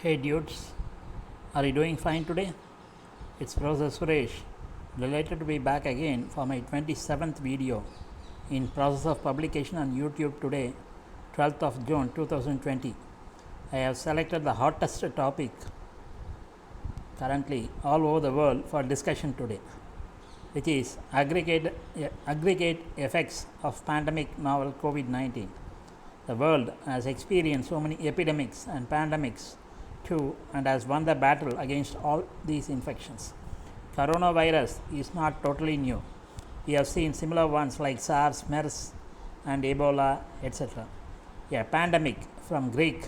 Hey dudes, are you doing fine today? It's Professor Suresh. Delighted to be back again for my 27th video in process of publication on YouTube today, 12th of June 2020. I have selected the hottest topic currently all over the world for discussion today, which is aggregate effects of pandemic novel COVID-19. The world has experienced so many epidemics and pandemics too and has won the battle against all these infections. Coronavirus is not totally new. We have seen similar ones like SARS, MERS, and Ebola, etc. A pandemic from Greek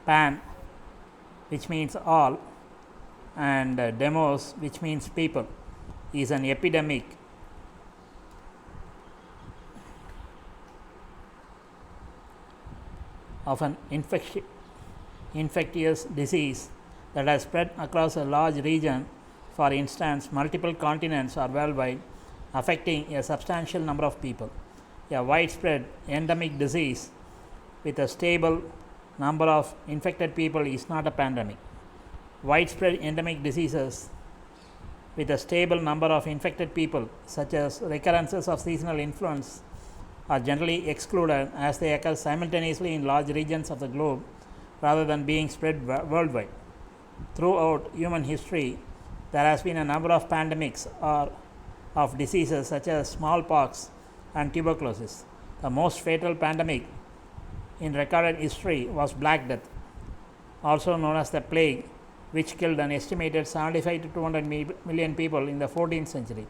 pan, which means all, and demos, which means people, is an epidemic of an infectious disease that has spread across a large region, for instance, multiple continents or worldwide, affecting a substantial number of people. A widespread endemic disease with a stable number of infected people is not a pandemic. Widespread endemic diseases with a stable number of infected people, such as recurrences of seasonal influenza, are generally excluded as they occur simultaneously in large regions of the globe rather than being spread worldwide. Throughout human history, there has been a number of pandemics or of diseases such as smallpox and tuberculosis. The most fatal pandemic in recorded history was Black Death, also known as the plague, which killed an estimated 75 to 200 million people in the 14th century.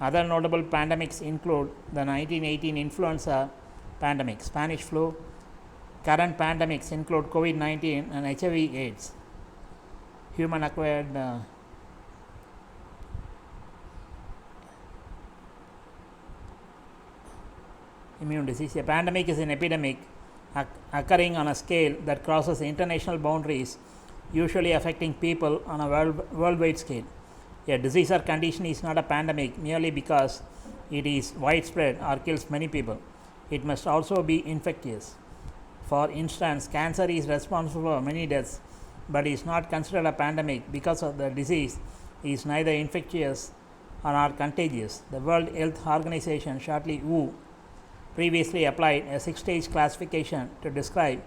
Other notable pandemics include the 1918 influenza pandemic, Spanish flu. Current pandemics include COVID-19 and HIV/AIDS. Human acquired immune disease. A pandemic is an epidemic occurring on a scale that crosses international boundaries, usually affecting people on a worldwide scale. A disease or condition is not a pandemic merely because it is widespread or kills many people. It must also be infectious. For instance, cancer is responsible for many deaths but is not considered a pandemic because of the disease is neither infectious nor contagious. The World Health Organization, shortly WHO, previously applied a 6-stage classification to describe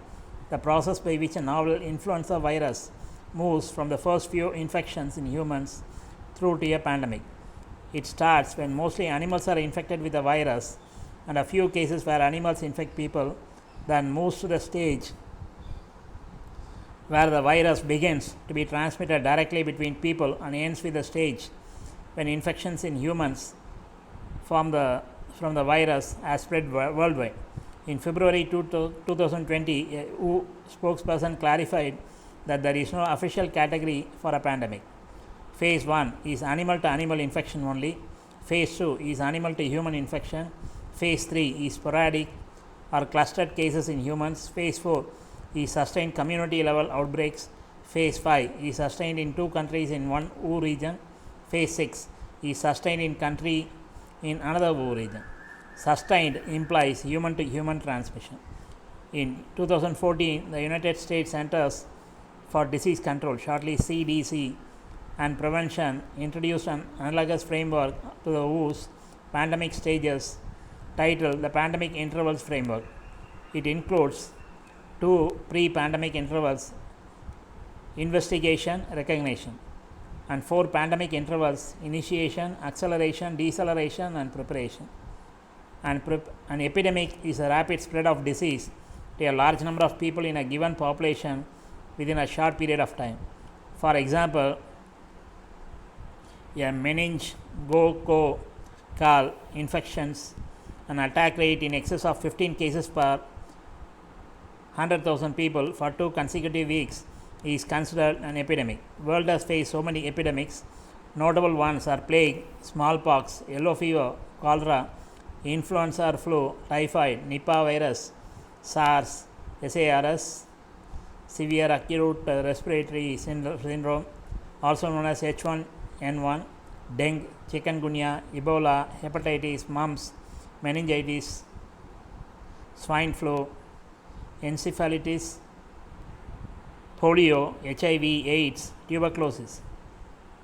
the process by which a novel influenza virus moves from the first few infections in humans through to a pandemic. It starts when mostly animals are infected with the virus and a few cases where animals infect people, then moves to the stage where the virus begins to be transmitted directly between people and ends with the stage when infections in humans from the virus has spread worldwide. In February 2020, a WHO spokesperson clarified that there is no official category for a pandemic. Phase 1 is animal to animal infection only. Phase 2 is animal to human infection. Phase 3 is sporadic or clustered cases in humans. Phase 4 is sustained community level outbreaks. Phase 5 is sustained in 2 countries in one WHO region. Phase 6 is sustained in country in another WHO region. Sustained implies human to human transmission. In 2014, the United States Centers for Disease Control, shortly CDC, and Prevention introduced an analogous framework to the WHO's pandemic stages titled the Pandemic Intervals Framework. It includes 2 pre-pandemic intervals, investigation, recognition, and 4 pandemic intervals, initiation, acceleration, deceleration, and preparation. An epidemic is a rapid spread of disease to a large number of people in a given population within a short period of time. For example, a meningococcal infections, an attack rate in excess of 15 cases per 100,000 people for 2 consecutive weeks is considered an epidemic. The world has faced so many epidemics. Notable ones are plague, smallpox, yellow fever, cholera, influenza or flu, typhoid, Nipah virus, SARS, severe acute respiratory syndrome, also known as H1N1, dengue, chikungunya, Ebola, hepatitis, mumps, meningitis, swine flu, encephalitis, polio, HIV, AIDS, tuberculosis,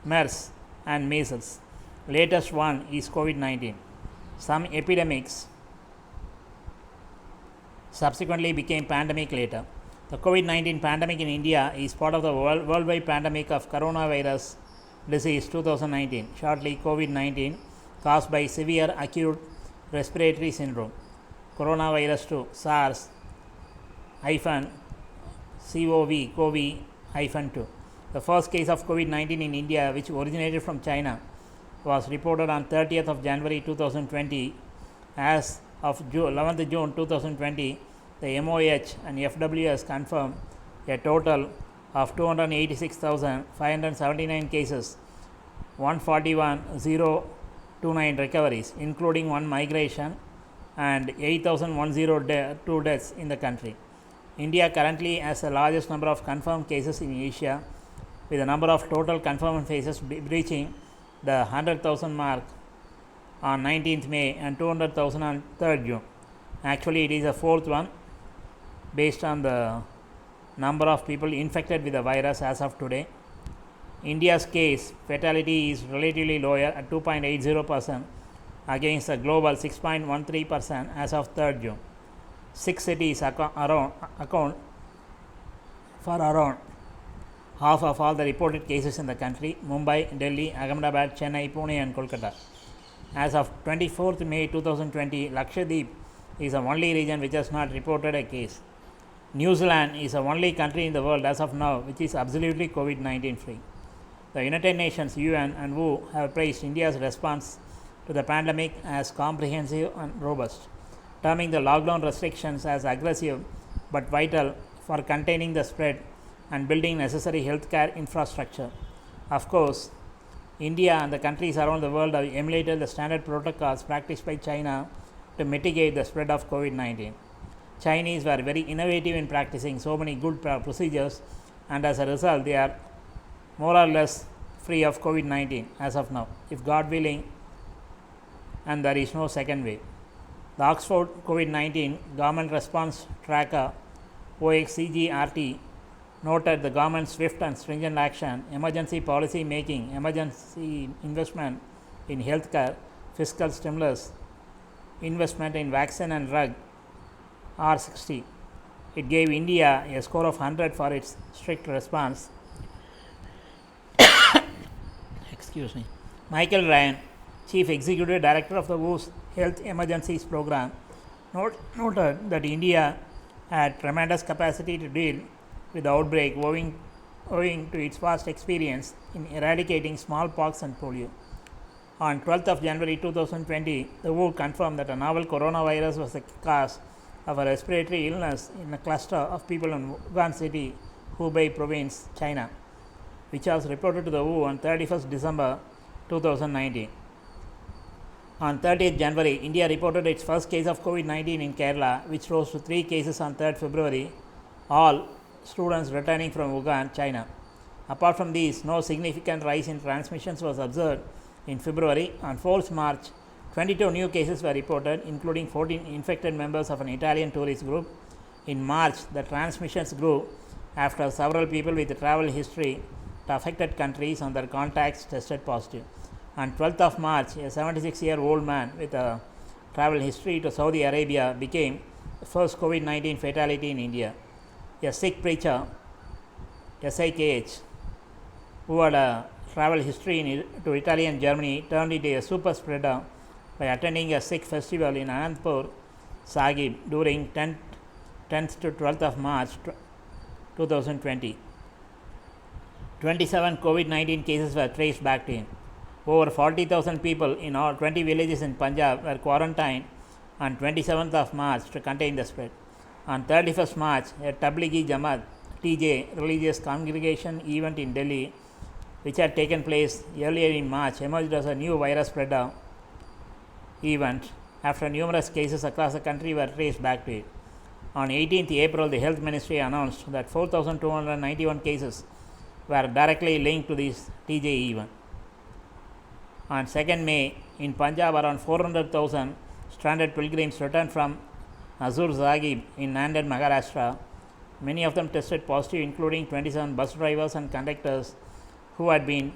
MERS, and measles. Latest one is COVID-19. Some epidemics subsequently became pandemic later. The COVID-19 pandemic in India is part of the worldwide pandemic of coronavirus disease 2019, shortly COVID-19, caused by severe acute respiratory syndrome. Coronavirus 2, SARS-CoV-2. The first case of COVID-19 in India, which originated from China, was reported on 30th of January 2020. As of 11th June 2020, the MOH and FWS confirmed a total of 286,579 cases, 141,029 recoveries, including 1 migration, and 8,102 deaths in the country. India currently has the largest number of confirmed cases in Asia, with the number of total confirmed cases breaching the 100,000 mark on 19th May and 200,000 on 3rd June. Actually, it is the fourth one based on the number of people infected with the virus as of today. India's case fatality is relatively lower at 2.80% against the global 6.13% as of 3rd June. 6 cities account for around half of all the reported cases in the country: Mumbai, Delhi, Ahmedabad, Chennai, Pune, and Kolkata. As of 24th May 2020, Lakshadweep is the only region which has not reported a case. New Zealand is the only country in the world as of now which is absolutely COVID-19 free. The United Nations, UN, and WHO have praised India's response to the pandemic as comprehensive and robust, terming the lockdown restrictions as aggressive but vital for containing the spread and building necessary healthcare infrastructure. Of course, India and the countries around the world have emulated the standard protocols practiced by China to mitigate the spread of COVID-19. Chinese were very innovative in practicing so many good procedures, and as a result, they are more or less free of COVID-19 as of now, if God willing, and there is no second wave. The Oxford COVID-19 Government Response Tracker OXCGRT noted the government's swift and stringent action, emergency policy making, emergency investment in healthcare, fiscal stimulus, investment in vaccine and drug R60. It gave India a score of 100 for its strict response. Excuse me. Michael Ryan, Chief Executive Director of the WHO's Health Emergencies Program, noted that India had tremendous capacity to deal with the outbreak owing to its vast experience in eradicating smallpox and polio. On 12th of January 2020, the WHO confirmed that a novel coronavirus was the cause of a respiratory illness in a cluster of people in Wuhan City, Hubei Province, China, which was reported to the WHO on 31st December 2019. On 30th January, India reported its first case of COVID-19 in Kerala, which rose to 3 cases on 3rd February, all students returning from Wuhan, China. Apart from these, no significant rise in transmissions was observed in February. On 4th March, 22 new cases were reported, including 14 infected members of an Italian tourist group. In March, the transmissions grew after several people with travel history to affected countries and their contacts tested positive. On 12th of March, a 76-year-old man with a travel history to Saudi Arabia became the first COVID-19 fatality in India. A Sikh preacher, SIKH, who had a travel history to Italy and Germany, turned into a super spreader by attending a Sikh festival in Anandpur Sahib during 10th to 12th of March 2020. 27 COVID-19 cases were traced back to him. Over 40,000 people in all 20 villages in Punjab were quarantined on 27th of March to contain the spread. On 31st March, a Tablighi Jamaat (TJ) religious congregation event in Delhi, which had taken place earlier in March, emerged as a new virus spreader event after numerous cases across the country were traced back to it. On 18th April, the Health Ministry announced that 4,291 cases were directly linked to this TJ event. On 2nd May, in Punjab, around 400,000 stranded pilgrims returned from Hazur Sahib in Nanded, Maharashtra, Many of them tested positive, including 27 bus drivers and conductors who had been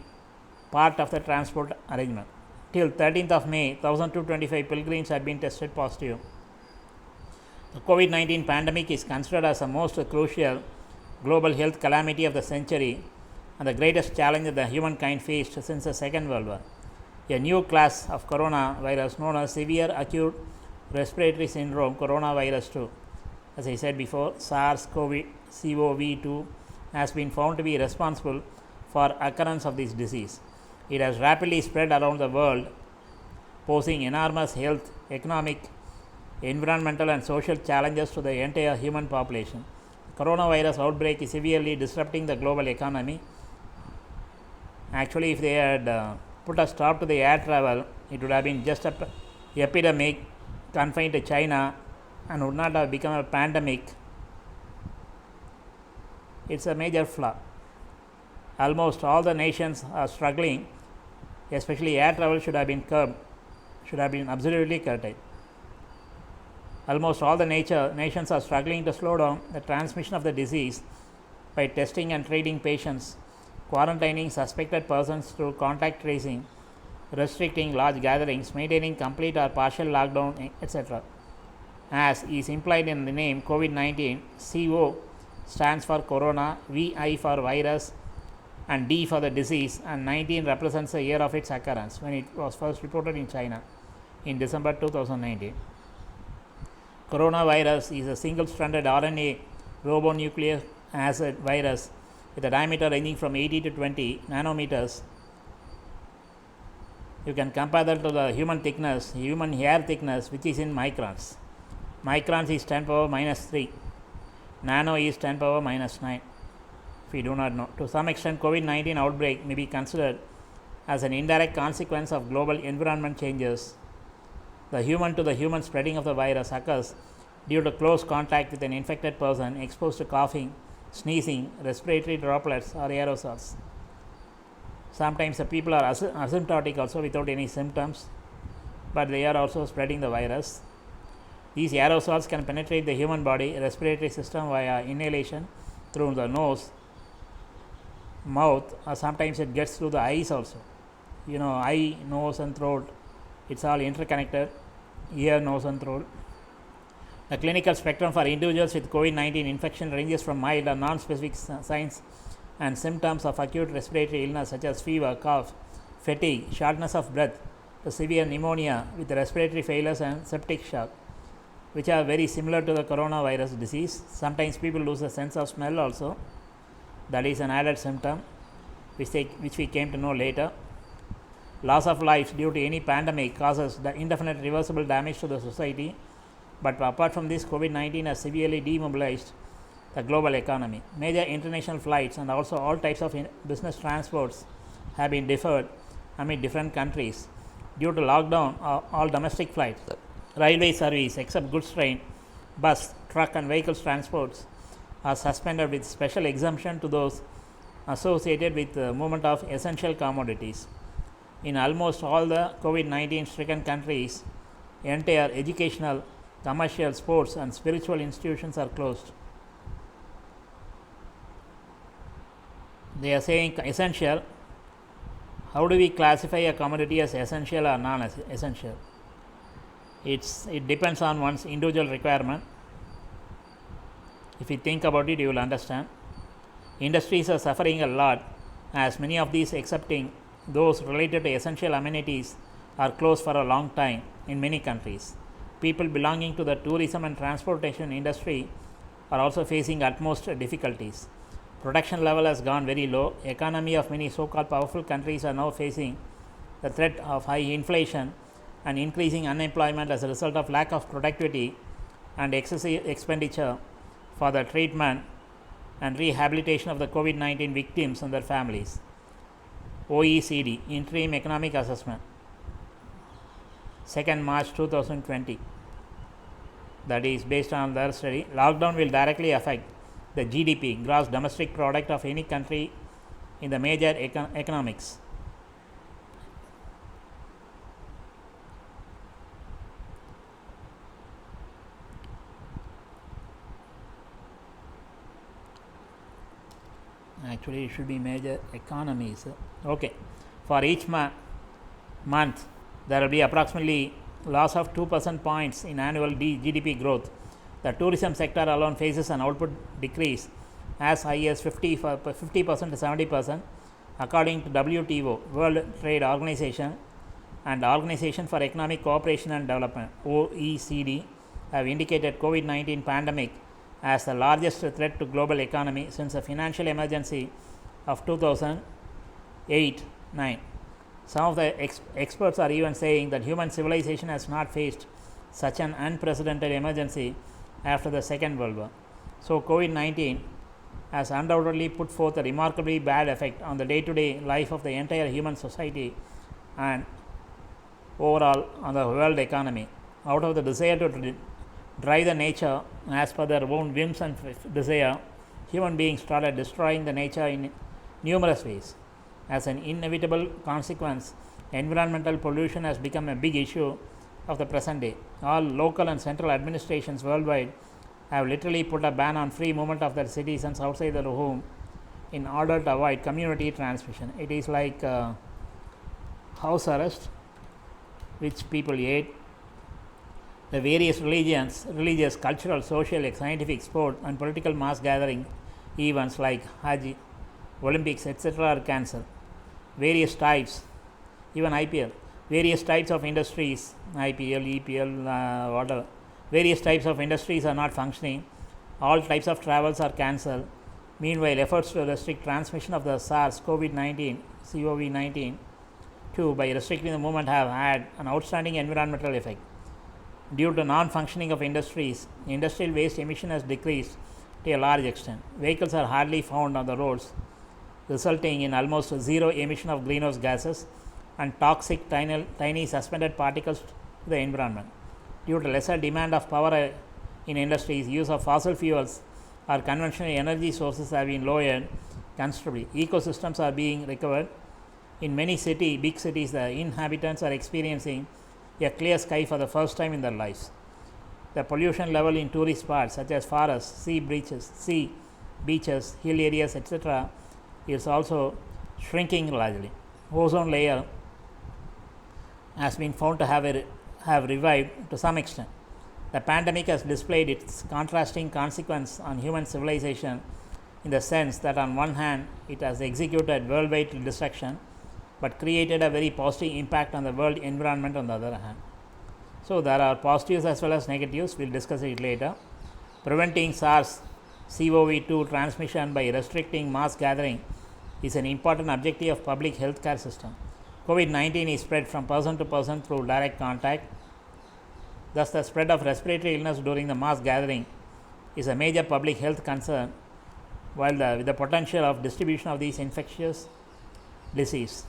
part of the transport arrangement. Till 13th of May, 1,225 pilgrims had been tested positive. The COVID-19 pandemic is considered as the most crucial global health calamity of the century and the greatest challenge that the humankind faced since the Second World War. A new class of coronavirus known as severe acute respiratory syndrome coronavirus 2, as I said before, SARS-CoV-2, has been found to be responsible for occurrence of this disease. It has rapidly spread around the world, posing enormous health, economic, environmental and social challenges to the entire human population. Coronavirus outbreak is severely disrupting the global economy. Actually, if they had put a stop to the air travel, it would have been just an epidemic confined to China and would not have become a pandemic. It's a major flaw. Almost all the nations are struggling, especially air travel should have been curbed, should have been absolutely curtailed. Almost all the nations are struggling to slow down the transmission of the disease by testing and treating patients, quarantining suspected persons through contact tracing, restricting large gatherings, maintaining complete or partial lockdown, etc. As is implied in the name COVID-19, CO stands for corona, VI for virus, and D for the disease, and 19 represents the year of its occurrence when it was first reported in China in December 2019. Coronavirus is a single-stranded RNA ribonucleic acid virus with a diameter ranging from 80 to 20 nanometers. You can compare that to the human hair thickness, which is in microns. Microns is 10 power minus 3. Nano is 10 power minus 9. If we do not know. To some extent, COVID-19 outbreak may be considered as an indirect consequence of global environment changes. The human to the human spreading of the virus occurs due to close contact with an infected person exposed to coughing, sneezing, respiratory droplets, or aerosols. Sometimes the people are asymptomatic also without any symptoms, but they are also spreading the virus. These aerosols can penetrate the human body respiratory system via inhalation through the nose, mouth, or sometimes it gets through the eyes also. Eye, nose and throat, it's all interconnected, ear, nose and throat. The clinical spectrum for individuals with COVID-19 infection ranges from mild or non-specific signs and symptoms of acute respiratory illness such as fever, cough, fatigue, shortness of breath, to severe pneumonia with respiratory failures and septic shock, which are very similar to the coronavirus disease. Sometimes people lose the sense of smell also. That is an added symptom which we came to know later. Loss of life due to any pandemic causes the indefinite reversible damage to the society, but apart from this, COVID-19 has severely demobilized the global economy. Major international flights and also all types of business transports have been deferred amid different countries. Due to lockdown, all domestic flights, railway service except goods train, bus, truck and vehicles transports are suspended with special exemption to those associated with the movement of essential commodities. In almost all the COVID-19 stricken countries, entire educational, commercial, sports and spiritual institutions are closed. They are saying essential. How do we classify a commodity as essential or non-essential? It depends on one's individual requirement. If you think about it, you will understand. Industries are suffering a lot, as many of these, excepting those related to essential amenities, are closed for a long time in many countries. People belonging to the tourism and transportation industry are also facing utmost difficulties. Production level has gone very low. Economy of many so-called powerful countries are now facing the threat of high inflation and increasing unemployment as a result of lack of productivity and excessive expenditure for the treatment and rehabilitation of the COVID-19 victims and their families. OECD Interim Economic Assessment, 2nd March 2020. That is based on their study. Lockdown will directly affect the GDP, gross domestic product, of any country in the major economics. Actually, it should be major economies. Okay. For each month, there will be approximately loss of 2% points in annual GDP growth. The tourism sector alone faces an output decrease as high as 50% to 70%, according to WTO, World Trade Organization, and Organization for Economic Cooperation and Development, OECD, have indicated COVID-19 pandemic as the largest threat to global economy since the financial emergency of 2008-9. Some of the experts are even saying that human civilization has not faced such an unprecedented emergency after the Second World War. So, COVID-19 has undoubtedly put forth a remarkably bad effect on the day-to-day life of the entire human society and overall on the world economy. Out of the desire to drive the nature as per their own whims and desire, human beings started destroying the nature in numerous ways. As an inevitable consequence, environmental pollution has become a big issue of the present day. All local and central administrations worldwide have literally put a ban on free movement of their citizens outside their home in order to avoid community transmission. It is like house arrest, which people hate. The various religious, cultural, social, scientific, sport, and political mass gathering events like Hajj, Olympics, etc. are cancelled. Various types, even IPL, various types of industries, IPL, EPL, whatever, various types of industries are not functioning. All types of travels are cancelled. Meanwhile, efforts to restrict transmission of the SARS COVID-19 too by restricting the movement have had an outstanding environmental effect. Due to non-functioning of industries, industrial waste emission has decreased to a large extent. Vehicles are hardly found on the roads, resulting in almost zero emission of greenhouse gases and toxic tiny suspended particles to the environment. Due to lesser demand of power in industries, use of fossil fuels or conventional energy sources have been lowered considerably. Ecosystems are being recovered. In many big cities, the inhabitants are experiencing a clear sky for the first time in their lives. The pollution level in tourist spots such as forests, sea beaches, hill areas, etc. is also shrinking largely. Ozone layer has been found to have revived to some extent. The pandemic has displayed its contrasting consequence on human civilization in the sense that on one hand it has executed worldwide destruction but created a very positive impact on the world environment on the other hand. So, there are positives as well as negatives. We will discuss it later. Preventing SARS-CoV-2 transmission by restricting mass gathering is an important objective of public health care system. COVID-19 is spread from person to person through direct contact. Thus, the spread of respiratory illness during the mass gathering is a major public health concern, while with the potential of distribution of these infectious disease.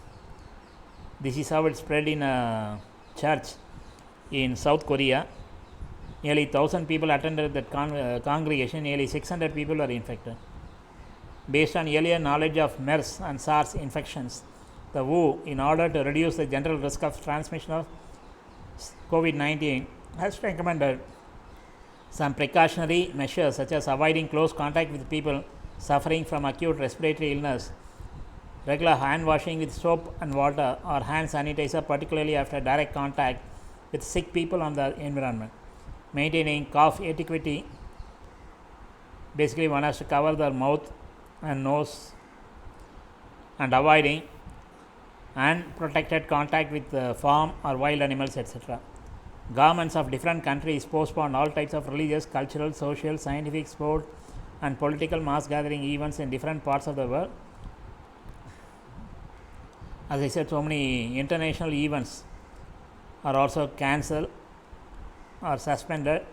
This is how it spread in a church in South Korea. Nearly 1,000 people attended that congregation. Nearly 600 people were infected. Based on earlier knowledge of MERS and SARS infections, the WHO, in order to reduce the general risk of transmission of COVID-19, has recommended some precautionary measures such as avoiding close contact with people suffering from acute respiratory illness, regular hand washing with soap and water or hand sanitizer, particularly after direct contact with sick people on the environment, maintaining cough etiquette. Basically, one has to cover their mouth and nose and avoiding unprotected contact with farm or wild animals, etc. Governments of different countries postponed all types of religious, cultural, social, scientific, sport and political mass gathering events in different parts of the world. As I said, so many international events are also cancelled or suspended.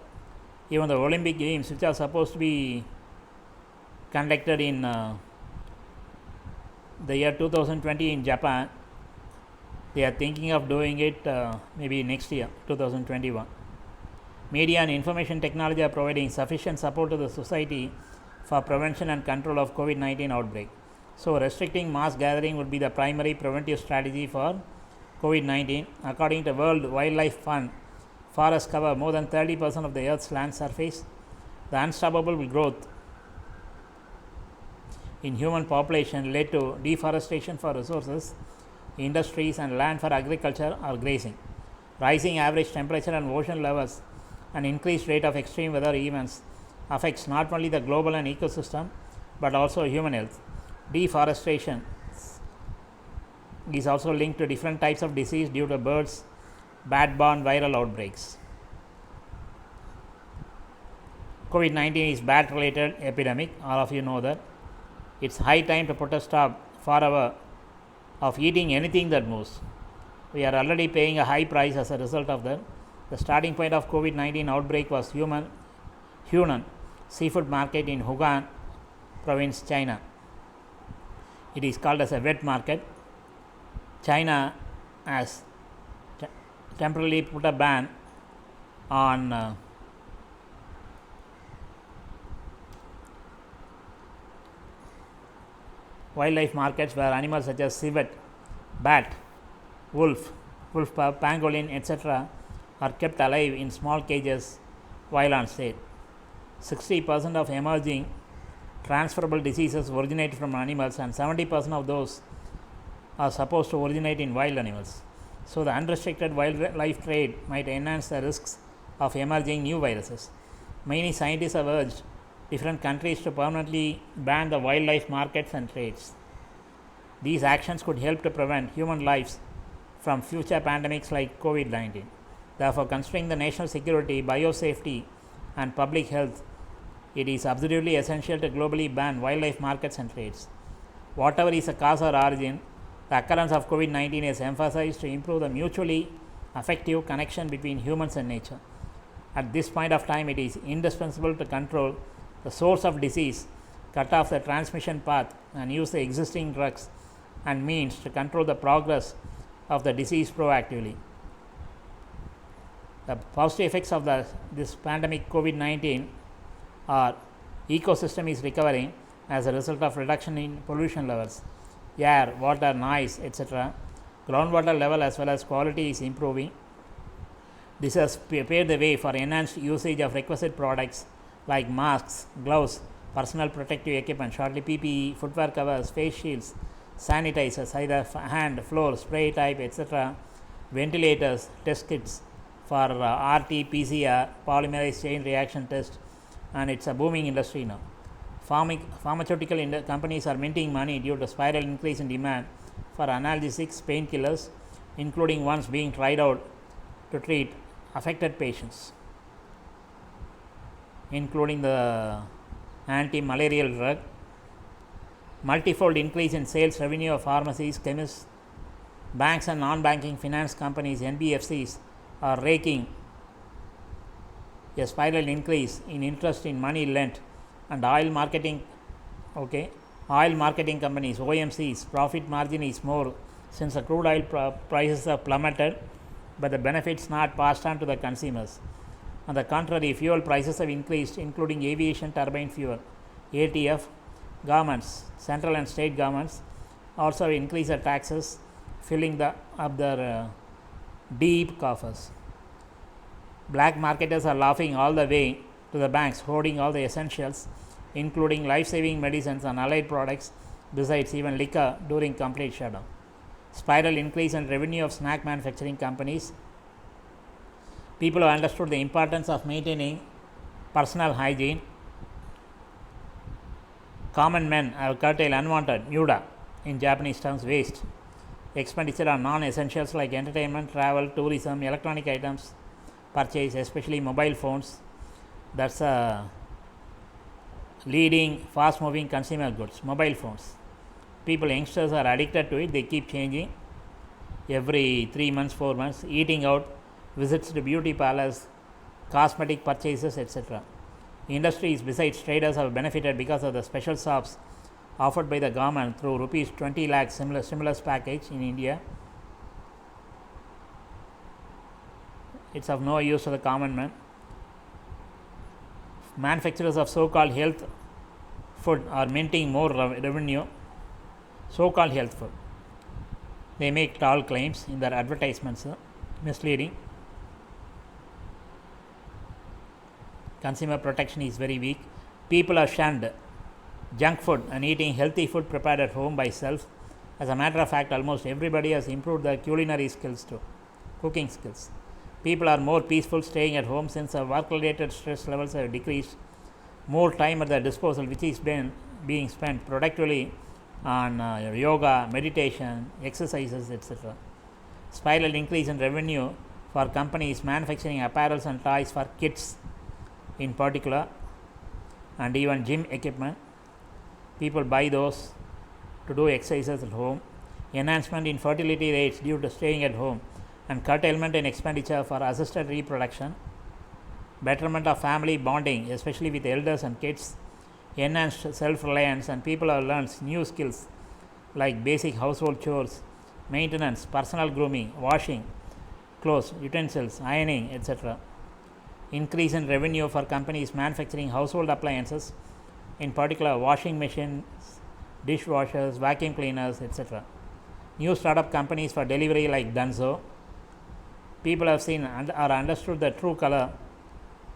Even the Olympic Games, which are supposed to be conducted in the year 2020 in Japan, they are thinking of doing it maybe next year, 2021. Media and information technology are providing sufficient support to the society for prevention and control of COVID-19 outbreak. So, restricting mass gathering would be the primary preventive strategy for COVID-19. According to World Wildlife Fund, forests cover more than 30% of the Earth's land surface. The unstoppable growth in human population led to deforestation for resources, industries, and land for agriculture or grazing. Rising average temperature and ocean levels and increased rate of extreme weather events affects not only the global and ecosystem but also human health. Deforestation is also linked to different types of disease due to birds, bat-borne viral outbreaks. COVID-19 is bat-related epidemic. All of you know that. It's high time to put a stop forever of eating anything that moves. We are already paying a high price as a result of that. The starting point of COVID-19 outbreak was Hunan seafood market in Hunan province, China. It is called as a wet market. China has temporarily put a ban on wildlife markets where animals such as civet, bat, wolf, pangolin, etc. are kept alive in small cages while on sale. 60% of emerging transferable diseases originate from animals, and 70% of those are supposed to originate in wild animals. So, the unrestricted wildlife trade might enhance the risks of emerging new viruses. Many scientists have urged different countries to permanently ban the wildlife markets and trades. These actions could help to prevent human lives from future pandemics like COVID-19. Therefore, considering the national security, biosafety, and public health, it is absolutely essential to globally ban wildlife markets and trades. Whatever is the cause or origin, the occurrence of COVID-19 is emphasized to improve the mutually effective connection between humans and nature. At this point of time, it is indispensable to control the source of disease, cut off the transmission path, and use the existing drugs and means to control the progress of the disease proactively. The positive effects of this pandemic COVID-19 are ecosystem is recovering as a result of reduction in pollution levels, air, water, noise, etc. Groundwater level as well as quality is improving. This has prepared the way for enhanced usage of requisite products like masks, gloves, personal protective equipment, shortly PPE, footwear covers, face shields, sanitizers, either hand, floor, spray type, etc., ventilators, test kits for RT, PCR, polymerase chain reaction test, and it's a booming industry now. Pharmaceutical companies are minting money due to spiral increase in demand for analgesics, painkillers, including ones being tried out to treat affected patients, including the anti-malarial drug. Multifold increase in sales revenue of pharmacies, chemists, banks and non-banking finance companies, NBFCs, are raking a spiral increase in interest in money lent, and oil marketing companies, OMCs, profit margin is more since the crude oil prices have plummeted, but the benefits not passed on to the consumers. On the contrary, fuel prices have increased, including aviation turbine fuel, ATF. Governments, central and state governments, also increase the taxes, filling up their deep coffers. Black marketers are laughing all the way to the banks, hoarding all the essentials, including life-saving medicines and allied products, besides even liquor during complete shutdown. Spiral increase in revenue of snack manufacturing companies. People have understood the importance of maintaining personal hygiene. Common men have curtailed unwanted muda, in Japanese terms waste, expenditure on non-essentials like entertainment, travel, tourism, electronic items purchase, especially mobile phones. That's a leading fast-moving consumer goods, mobile phones. Youngsters are addicted to it. They keep changing every 3 months, 4 months, eating out, visits to beauty parlors, cosmetic purchases, etc. Industries besides traders have benefited because of the special shops offered by the government through rupees 20 lakh stimulus package in India. It's of no use to the common man. Manufacturers of so-called health food are minting more revenue. So-called health food. They make tall claims in their advertisements, misleading. Consumer protection is very weak. People are shunned junk food and eating healthy food prepared at home by self. As a matter of fact, almost everybody has improved their culinary skills too, cooking skills. People are more peaceful staying at home since our work-related stress levels have decreased. More time at their disposal, which is being spent productively on yoga, meditation, exercises, etc. Spiral increase in revenue for companies manufacturing apparels and toys for kids in particular, and even gym equipment. People buy those to do exercises at home. Enhancement in fertility rates due to staying at home, and curtailment in expenditure for assisted reproduction. Betterment of family bonding, especially with elders and kids. Enhanced self-reliance, and people have learned new skills like basic household chores, maintenance, personal grooming, washing clothes, utensils, ironing, etc. Increase in revenue for companies manufacturing household appliances, in particular washing machines, dishwashers, vacuum cleaners, etc. New startup companies for delivery like Dunzo. People have seen or understood the true color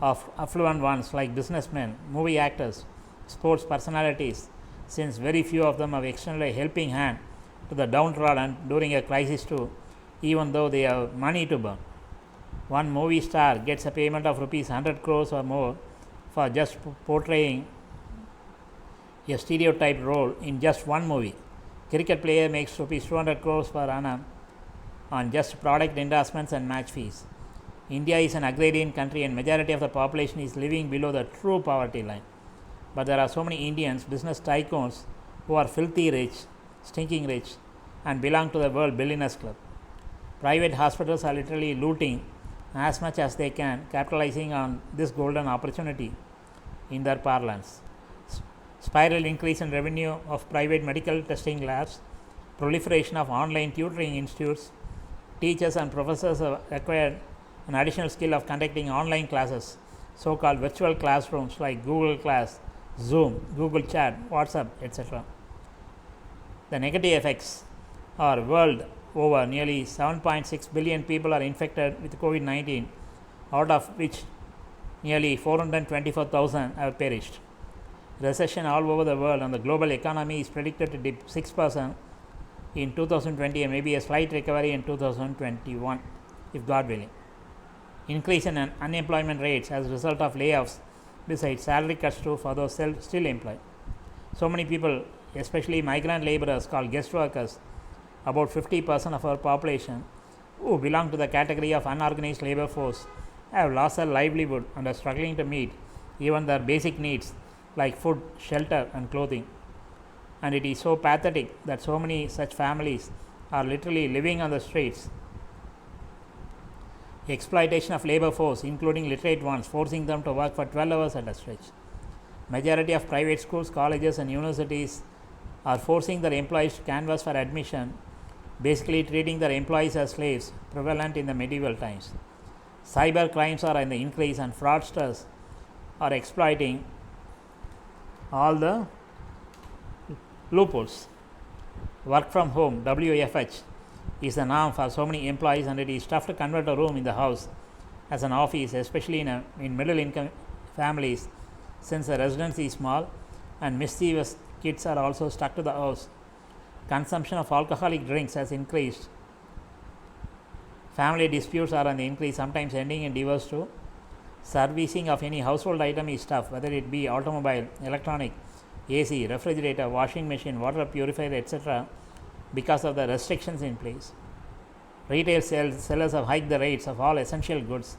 of affluent ones like businessmen, movie actors, sports personalities, since very few of them have extended a helping hand to the downtrodden during a crisis too, even though they have money to burn. One movie star gets a payment of rupees 100 crores or more for just portraying a stereotyped role in just one movie. Cricket player makes rupees 200 crores per annum on just product endorsements and match fees. India is an agrarian country and majority of the population is living below the true poverty line. But there are so many Indians, business tycoons, who are filthy rich, stinking rich, and belong to the world billionaires club. Private hospitals are literally looting as much as they can, capitalizing on this golden opportunity in their parlance. Spiral increase in revenue of private medical testing labs, proliferation of online tutoring institutes. Teachers and professors have acquired an additional skill of conducting online classes, so-called virtual classrooms like Google Class, Zoom, Google Chat, WhatsApp, etc. The negative effects are world over nearly 7.6 billion people are infected with COVID-19, out of which nearly 424,000 have perished. Recession all over the world, and the global economy is predicted to dip 6% in 2020 and maybe a slight recovery in 2021, if God willing. Increase in unemployment rates as a result of layoffs, besides salary cuts too for those still employed. So many people, especially migrant laborers called guest workers, about 50% of our population, who belong to the category of unorganized labor force, have lost their livelihood and are struggling to meet even their basic needs like food, shelter, and clothing. And it is so pathetic that so many such families are literally living on the streets. Exploitation of labor force, including literate ones, forcing them to work for 12 hours at a stretch. Majority of private schools, colleges, and universities are forcing their employees to canvass for admission, basically treating their employees as slaves, prevalent in the medieval times. Cyber crimes are in the increase, and fraudsters are exploiting all the loopholes. Work from home, WFH, is the norm for so many employees, and it is tough to convert a room in the house as an office, especially in middle income families, since the residence is small and mischievous kids are also stuck to the house. Consumption of alcoholic drinks has increased. Family disputes are on the increase, sometimes ending in divorce too. Servicing of any household item is tough, whether it be automobile, electronic, AC, refrigerator, washing machine, water purifier, etc., because of the restrictions in place. Retail sellers have hiked the rates of all essential goods,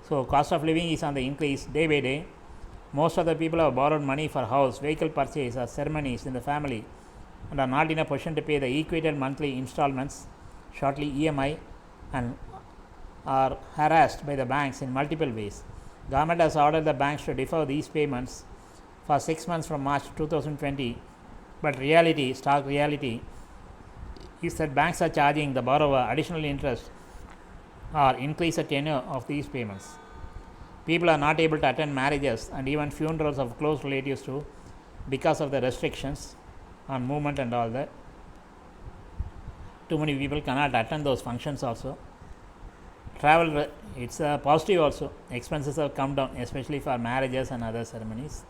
so cost of living is on the increase day by day. Most of the people have borrowed money for house, vehicle purchase, or ceremonies in the family and are not in a position to pay the equated monthly installments, shortly EMI, and are harassed by the banks in multiple ways. Government has ordered the banks to defer these payments for 6 months from March 2020, but stark reality, is that banks are charging the borrower additional interest or increase the tenure of these payments. People are not able to attend marriages and even funerals of close relatives too, because of the restrictions on movement and all that. Too many people cannot attend those functions also. Travel, it's a positive also. Expenses have come down, especially for marriages and other ceremonies.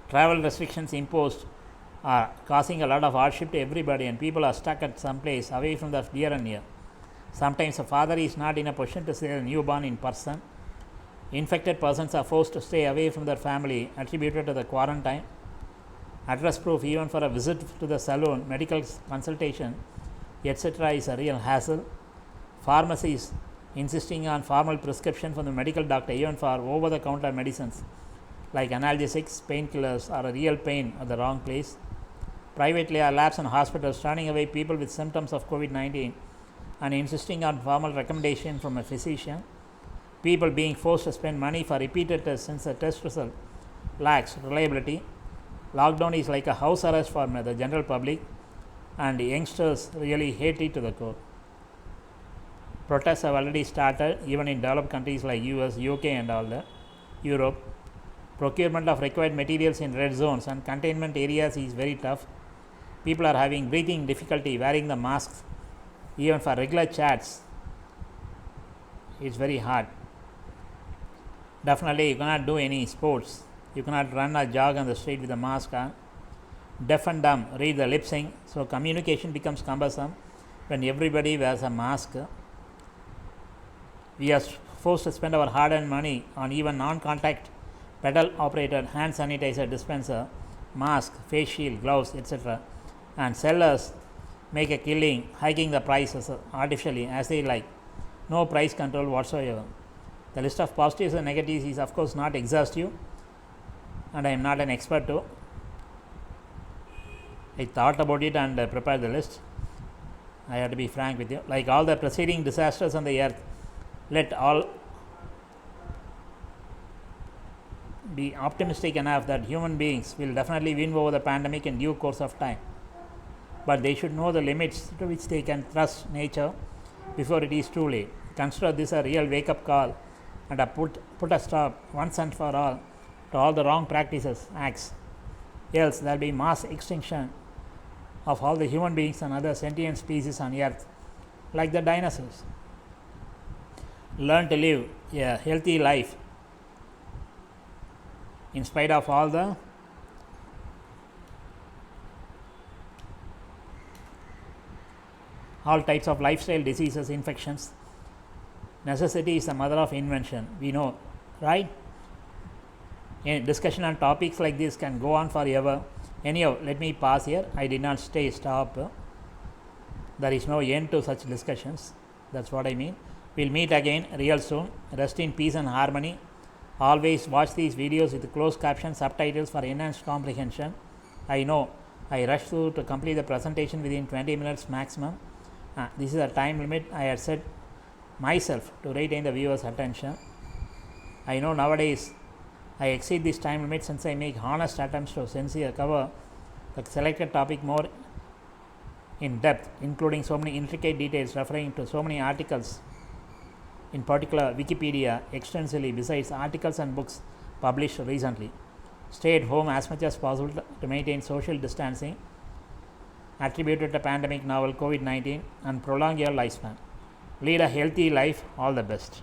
Travel restrictions imposed are causing a lot of hardship to everybody, and people are stuck at some place away from their dear and near. Sometimes a father is not in a position to see a newborn in person. Infected persons are forced to stay away from their family, attributed to the quarantine. Address proof even for a visit to the salon, medical consultation, etc. is a real hassle. Pharmacies insisting on formal prescription from the medical doctor even for over-the-counter medicines like analgesics, painkillers are a real pain at the wrong place. Privately, labs and hospitals turning away people with symptoms of COVID-19 and insisting on formal recommendation from a physician. People being forced to spend money for repeated tests since the test result lacks reliability. Lockdown is like a house arrest for the general public, and youngsters really hate it to the core. Protests have already started even in developed countries like US, UK and all that. Europe. Procurement of required materials in red zones and containment areas is very tough. People are having breathing difficulty wearing the masks even for regular chats. It's very hard. Definitely you cannot do any sports. You cannot run or jog on the street with a mask on. Deaf and dumb read the lip sync, so communication becomes cumbersome when everybody wears a mask. We are forced to spend our hard-earned money on even non-contact pedal-operated hand sanitizer dispenser, mask, face shield, gloves, etc. And sellers make a killing hiking the prices artificially as they like. No price control whatsoever. The list of positives and negatives is of course not exhaustive, and I am not an expert too. I thought about it and prepared the list. I have to be frank with you. Like all the preceding disasters on the earth, let all be optimistic enough that human beings will definitely win over the pandemic in due course of time. But they should know the limits to which they can trust nature before it is too late. Consider this a real wake-up call and put a stop once and for all to all the wrong practices, acts. Else there will be mass extinction of all the human beings and other sentient species on earth, like the dinosaurs. Learn to live a healthy life in spite of all types of lifestyle diseases, infections. Necessity is the mother of invention, we know, right? A discussion on topics like this can go on forever. Anyhow, let me pause here. I did not stop. There is no end to such discussions. That's what I mean. We'll meet again real soon. Rest in peace and harmony. Always watch these videos with closed captions, subtitles for enhanced comprehension. I know I rushed through to complete the presentation within 20 minutes maximum. This is a time limit I had set myself to retain the viewer's attention. I know nowadays I exceed this time limit since I make honest attempts to sincere cover the selected topic more in depth, including so many intricate details referring to so many articles, in particular Wikipedia extensively besides articles and books published recently. Stay at home as much as possible to maintain social distancing attributed to pandemic novel COVID-19 and prolong your lifespan. Lead a healthy life. All the best.